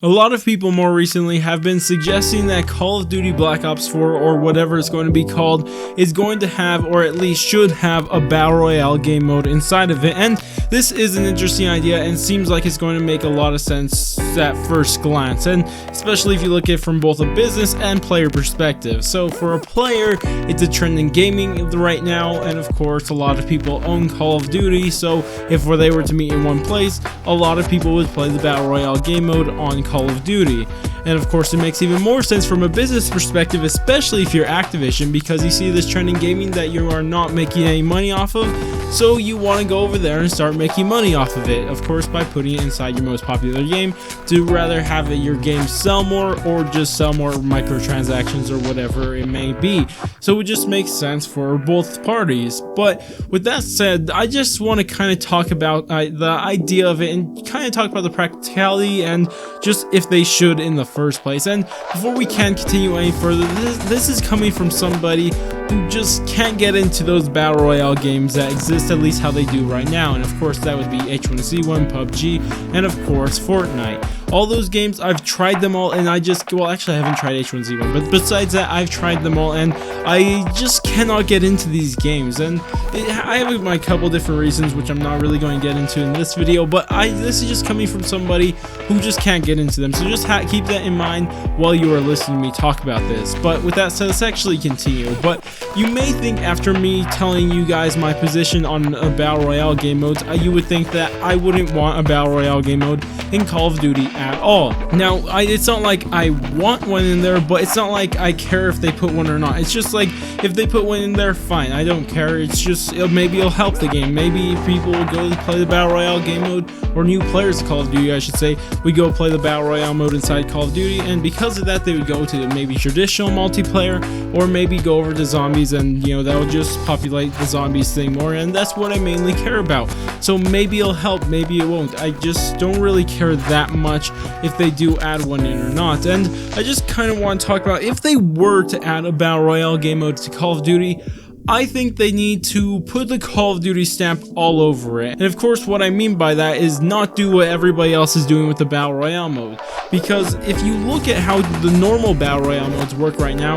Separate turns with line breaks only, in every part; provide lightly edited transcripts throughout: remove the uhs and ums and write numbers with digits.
A lot of people more recently have been suggesting that Call of Duty Black Ops 4, or whatever it's going to be called, is going to have, or at least should have, a Battle Royale game mode inside of it. And this is an interesting idea and seems like it's going to make a lot of sense at first glance, and especially if you look at it from both a business and player perspective. So for a player, it's a trend in gaming right now, and of course a lot of people own Call of Duty, so if they were to meet in one place, a lot of people would play the Battle Royale game mode on Call of Duty. And of course it makes even more sense from a business perspective, especially if you're Activision, because you see this trend in gaming that you are not making any money off of, so you want to go over there and start making money off of it, of course by putting it inside your most popular game, to rather have your game sell more or just sell more microtransactions or whatever it may be. So it just makes sense for both parties. But with that said, I just want to kind of talk about the idea of it and kind of talk about the practicality and just if they should in the first place. And before we can continue any further, this is coming from somebody who just can't get into those Battle Royale games that exist, at least how they do right now. And of course that would be H1Z1, PUBG, and of course Fortnite. All those games, I've tried them all, and well, actually I haven't tried H1Z1, but besides that, I've tried them all, and I just cannot get into these games. And I have my couple different reasons, which I'm not really going to get into in this video, but this is just coming from somebody who just can't get into them. So just keep that in mind while you are listening to me talk about this. But with that said, let's actually continue. But you may think, after me telling you guys my position on a Battle Royale game modes, you would think that I wouldn't want a Battle Royale game mode in Call of Duty at all. Now, it's not like I want one in there, but it's not like I care if they put one or not. It's just like, if they put one in there, fine, I don't care. It's just, maybe it'll help the game. Maybe people will go play the Battle Royale game mode, or new players of Call of Duty, I should say, we go play the Battle Royale mode inside Call of Duty, and because of that, they would go to maybe traditional multiplayer, or maybe go over to zombies, and that will just populate the zombies thing more, and that's what I mainly care about. So maybe it'll help, maybe it won't. I just don't really care that much if they do add one in or not. And I just kind of want to talk about, if they were to add a Battle Royale game mode to Call of Duty, I think they need to put the Call of Duty stamp all over it. And of course what I mean by that is not do what everybody else is doing with the Battle Royale mode. Because if you look at how the normal Battle Royale modes work right now,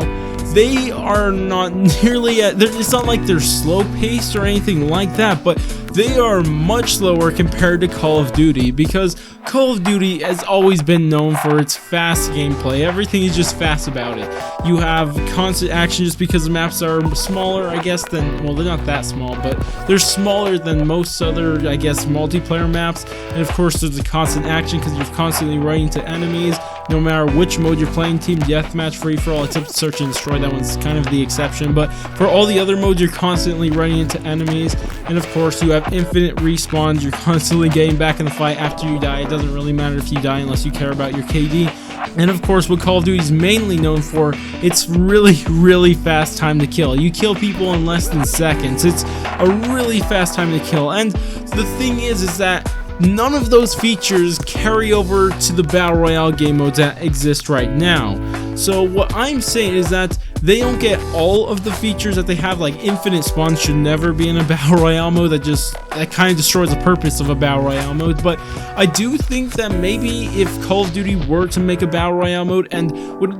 they are not nearly it's not like they're slow paced or anything like that, but they are much slower compared to Call of Duty, because Call of Duty has always been known for its fast gameplay. Everything is just fast about it. You have constant action just because the maps are smaller, I guess, than, well, they're not that small, but they're smaller than most other, I guess, multiplayer maps. And of course there's the constant action because you're constantly running into enemies, no matter which mode you're playing, team deathmatch, free-for-all, except search and destroy, that one's kind of the exception. But for all the other modes, you're constantly running into enemies, and of course you have infinite respawns. You're constantly getting back in the fight after you die. It doesn't really matter if you die unless you care about your KD. And of course what Call of Duty is mainly known for, it's really fast time to kill. You kill people in less than seconds. It's a really fast time to kill. And the thing is that none of those features carry over to the Battle Royale game modes that exist right now. So what I'm saying is that they don't get all of the features that they have, like infinite spawns should never be in a Battle Royale mode. That kind of destroys the purpose of a Battle Royale mode. But I do think that maybe if Call of Duty were to make a Battle Royale mode, and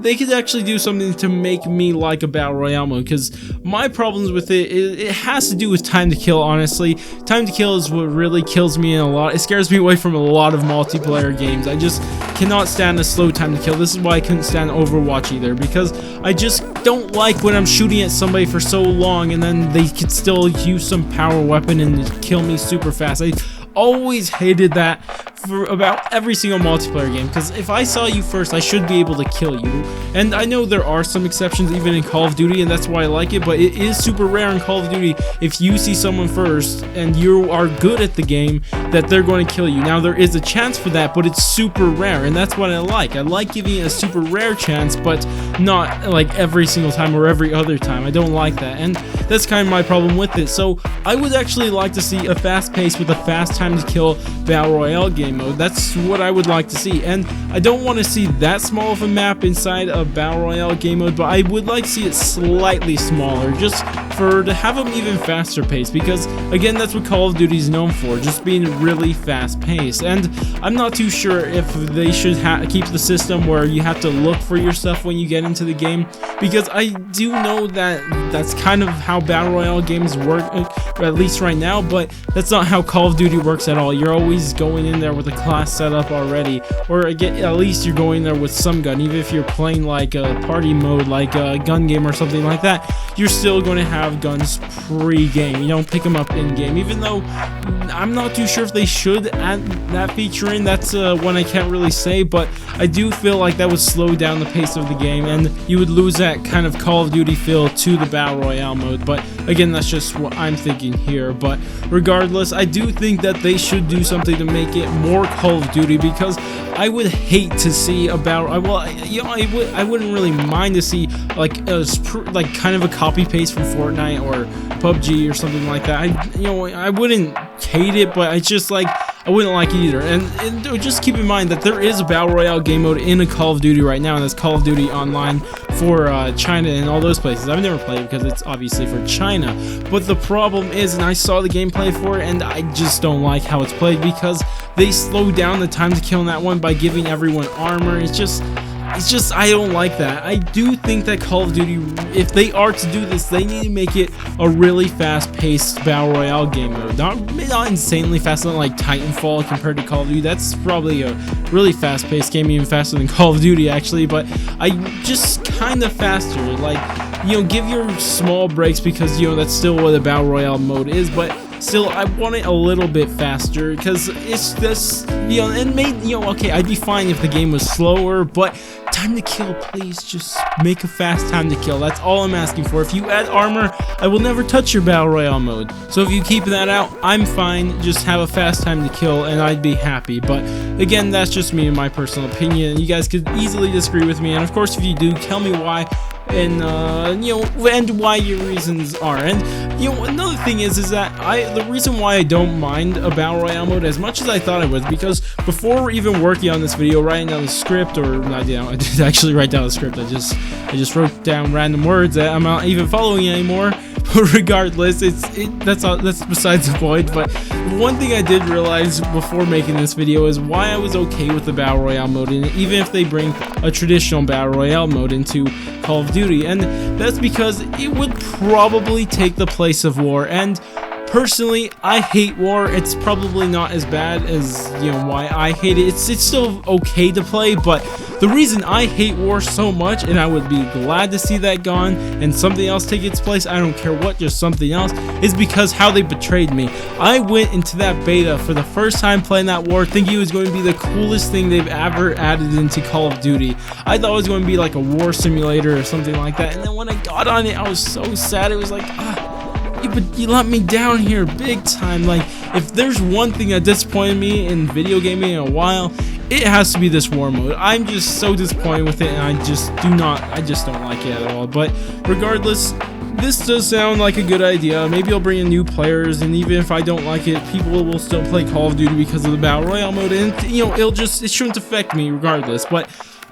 they could actually do something to make me like a Battle Royale mode, because my problems with it has to do with time to kill, honestly. Time to kill is what really kills me in a lot. It scares me away from a lot of multiplayer games. I just cannot stand a slow time to kill. This is why I couldn't stand Overwatch either, because I just don't like when I'm shooting at somebody for so long and then they could still use some power weapon and kill me super fast. I always hated that for about every single multiplayer game, because if I saw you first, I should be able to kill you. And I know there are some exceptions even in Call of Duty, and that's why I like it, but it is super rare in Call of Duty if you see someone first and you are good at the game that they're going to kill you. Now there is a chance for that, but it's super rare, and that's what I like. I like giving it a super rare chance, but not like every single time or every other time. I don't like that, and that's kind of my problem with it. So I would actually like to see a fast pace with a fast time to kill Battle Royale game game mode. That's what I would like to see, and I don't want to see that small of a map inside a Battle Royale game mode, but I would like to see it slightly smaller, just to have them even faster paced, because again, that's what Call of Duty is known for, just being really fast paced. And I'm not too sure if they should keep the system where you have to look for your stuff when you get into the game, because I do know that that's kind of how Battle Royale games work, at least right now, but that's not how Call of Duty works at all. You're always going in there with a class set up already, or again, at least you're going there with some gun. Even if you're playing like a party mode, like a gun game or something like that, you're still going to have guns pre-game. You don't pick them up in-game, even though I'm not too sure if they should add that feature in. That's one I can't really say, but I do feel like that would slow down the pace of the game, and you would lose that kind of Call of Duty feel to the Battle Royale mode. But again, that's just what I'm thinking here. But regardless, I do think that they should do something to make it more Call of Duty, because I would hate to see a battle. Well, you know, I wouldn't really mind to see like kind of a copy paste from Fortnite or PUBG or something like that. I wouldn't hate it, but it's just like I wouldn't like it either. And just keep in mind that there is a Battle Royale game mode in a Call of Duty right now, and that's Call of Duty Online for China and all those places. I've never played it because it's obviously for China, but the problem is, and I saw the gameplay for it, and I just don't like how it's played, because they slow down the time to kill in that one by giving everyone armor. It's just I don't like that. I do think that Call of Duty, if they are to do this, they need to make it a really fast-paced Battle Royale game mode. Not insanely fast, not like Titanfall compared to Call of Duty. That's probably a really fast-paced game, even faster than Call of Duty actually, but I just kind of faster. Like, you know, give your small breaks, because, you know, that's still what the Battle Royale mode is, but still, I want it a little bit faster, because it's this, you know, and okay, I'd be fine if the game was slower, but time to kill, please, just make a fast time to kill. That's all I'm asking for. If you add armor, I will never touch your Battle Royale mode. So if you keep that out, I'm fine. Just have a fast time to kill, and I'd be happy. But again, that's just me and my personal opinion. You guys could easily disagree with me, and of course, if you do, tell me why, and and why your reasons are. And another thing is that the reason why I don't mind a Battle Royale mode as much as I thought I would, because before even working on this video, writing down the script, or I didn't actually write down the script, I just wrote down random words that I'm not even following anymore. But regardless, that's besides the point. But one thing I did realize before making this video is why I was okay with the Battle Royale mode, and even if they bring a traditional Battle Royale mode into Call of Duty, and that's because it would probably take the place of war. And personally, I hate war. It's probably not as bad as why I hate it. It's still okay to play, but the reason I hate war so much, and I would be glad to see that gone and something else take its place, I don't care what, just something else, is because how they betrayed me. I went into that beta for the first time playing that war thinking it was going to be the coolest thing they've ever added into Call of Duty. I thought it was going to be like a war simulator or something like that, and then when I got on it, I was so sad. It was like, but you let me down here big time. Like, if there's one thing that disappointed me in video gaming in a while, it has to be this war mode. I'm just so disappointed with it, and I just don't like it at all. But regardless, this does sound like a good idea. Maybe I'll bring in new players, and even if I don't like it, people will still play Call of Duty because of the Battle Royale mode, and it shouldn't affect me regardless. But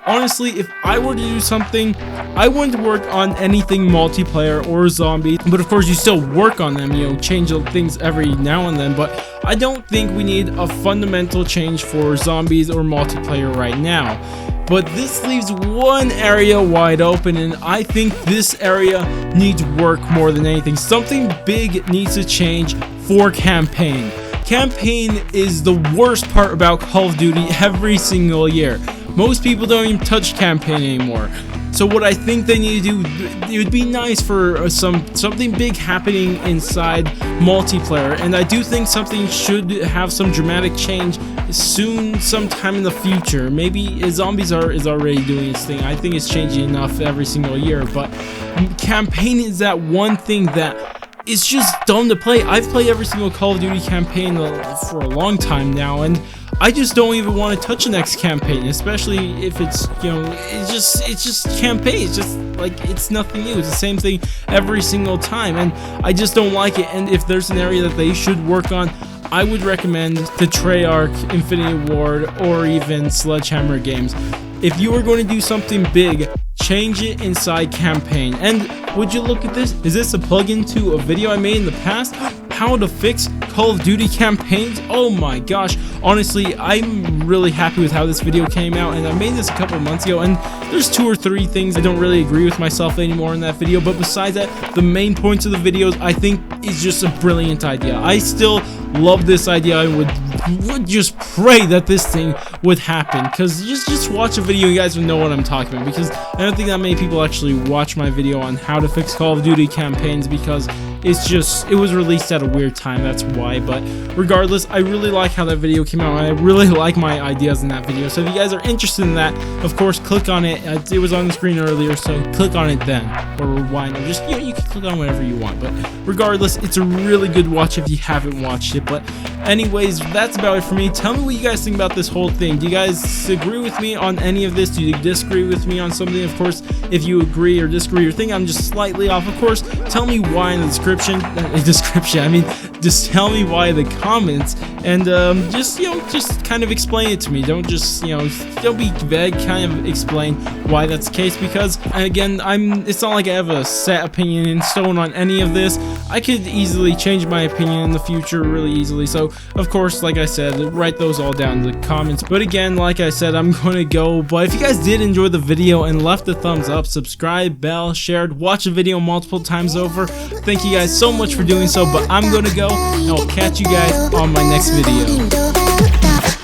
honestly, if I were to do something, I wouldn't work on anything multiplayer or zombie, but of course you still work on them, change things every now and then, but I don't think we need a fundamental change for zombies or multiplayer right now. But this leaves one area wide open, and I think this area needs work more than anything. Something big needs to change for campaign. Campaign is the worst part about Call of Duty every single year. Most people don't even touch campaign anymore. So what I think they need to do, it would be nice for something big happening inside multiplayer, and I do think something should have some dramatic change soon, sometime in the future. Maybe zombies is already doing its thing. I think it's changing enough every single year, but campaign is that one thing that it's just dumb to play. I've played every single Call of Duty campaign for a long time now, and I just don't even want to touch the next campaign, especially if it's, it's just campaign. It's just like, it's nothing new. It's the same thing every single time, and I just don't like it. And if there's an area that they should work on, I would recommend the Treyarch, Infinity Ward, or even Sledgehammer games. If you are going to do something big, change it inside campaign. And would you look at this? Is this a plugin to a video I made in the past? How to fix Call of Duty campaigns? Oh my gosh. Honestly, I'm really happy with how this video came out, and I made this a couple months ago, and there's 2 or 3 things I don't really agree with myself anymore in that video, but besides that, the main points of the videos I think is just a brilliant idea. I still love this idea. I would just pray that this thing would happen, because just watch a video, you guys will know what I'm talking about, because I don't think that many people actually watch my video on how to fix Call of Duty campaigns, because it was released at a weird time, that's why. But regardless, I really like how that video came out, and I really like my ideas in that video. So if you guys are interested in that, of course, click on it. It was on the screen earlier, so click on it then, or rewind, or just, you can click on whatever you want. But regardless, it's a really good watch if you haven't watched it. But anyways, that's about it for me. Tell me what you guys think about this whole thing. Do you guys agree with me on any of this? Do you disagree with me on something? Of course, if you agree or disagree or think I'm just slightly off, of course, tell me why in the description. I mean, just tell me why in the comments, and just kind of explain it to me. Don't just, don't be vague, kind of explain why that's the case, because again, it's not like I have a set opinion in stone on any of this. I could easily change my opinion in the future really easily, so of course, like I said, write those all down in the comments. But again, like I said, I'm gonna go, but if you guys did enjoy the video and left a thumbs up, subscribe, bell, shared, watch the video multiple times over, thank you guys so much for doing so. But I'm gonna go, and I'll catch you guys on my next video.